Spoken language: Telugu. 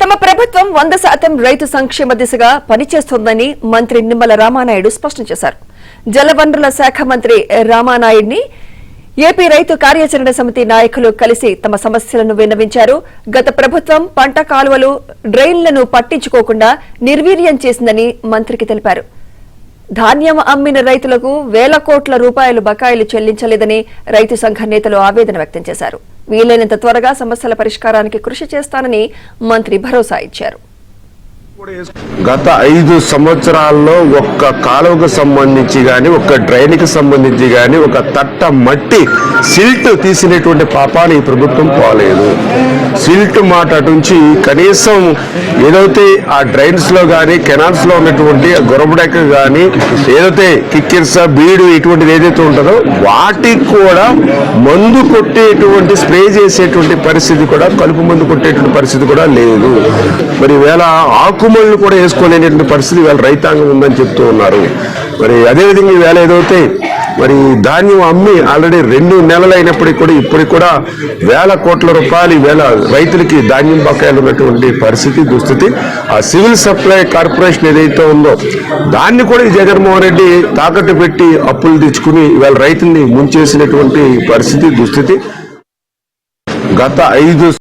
తమ ప్రభుత్వం 100% రైతు సంక్షేమ దిశగా పనిచేస్తోందని మంత్రి నిమ్మల రామానాయుడు స్పష్టం చేశారు. జలవనరుల శాఖ మంత్రి రామానాయుడిని ఏపీ రైతు కార్యాచరణ సమితి నాయకులు కలిసి తమ సమస్యలను విన్నవించారు. గత ప్రభుత్వం పంట కాలువలు, డ్రైన్లను పట్టించుకోకుండా నిర్వీర్యం చేసిందని మంత్రికి తెలిపారు. ధాన్యం అమ్మిన రైతులకు వేల కోట్ల రూపాయలు బకాయిలు చెల్లించలేదని రైతు సంఘ నేతలు ఆవేదన వ్యక్తం చేశారు. వీలైనంత త్వరగా సమస్యల పరిష్కారానికి కృషి చేస్తానని మంత్రి భరోసా ఇచ్చారు. గత 5 సంవత్సరాల్లో ఒక్క కాలువకు సంబంధించి గాని, ఒక్క డ్రైన్కి సంబంధించి గాని, ఒక తట్ట మట్టి సిల్ట్ తీసినటువంటి పాపాన్ని ఈ ప్రభుత్వం పోలేదు. సిల్ట్ మాట నుంచి కనీసం ఏదైతే ఆ డ్రైన్స్ లో గాని, కెనాల్స్ లో ఉన్నటువంటి గొరబడెక్క గాని, ఏదైతే కిక్కిర్స, బీడు ఇటువంటిది ఏదైతే ఉంటుందో వాటికి కూడా మందు కొట్టేటువంటి, స్ప్రే చేసేటువంటి పరిస్థితి కూడా, కలుపు మందు కొట్టేటువంటి పరిస్థితి కూడా లేదు. మరి వేళ ఆకుమళ్ళు కూడా వేసుకోలేనటువంటి పరిస్థితి వేళ రైతాంగం ఉందని చెప్తూ ఉన్నారు. మరి అదేవిధంగా ఈవేళ ఏదైతే మరి ధాన్యం అమ్మి ఆల్రెడీ 2 నెలలు అయినప్పటికీ కూడా ఇప్పటికి కూడా వేల కోట్ల రూపాయలు ఈవేళ రైతులకి ధాన్యం బకాయిలు ఉన్నటువంటి పరిస్థితి, దుస్థితి. ఆ సివిల్ సప్లై కార్పొరేషన్ ఏదైతే ఉందో దాన్ని కూడా ఈ జగన్మోహన్ రెడ్డి తాకట్టు పెట్టి అప్పులు తెచ్చుకుని ఈవేళ రైతుల్ని ముంచేసినటువంటి పరిస్థితి, దుస్థితి. గత 5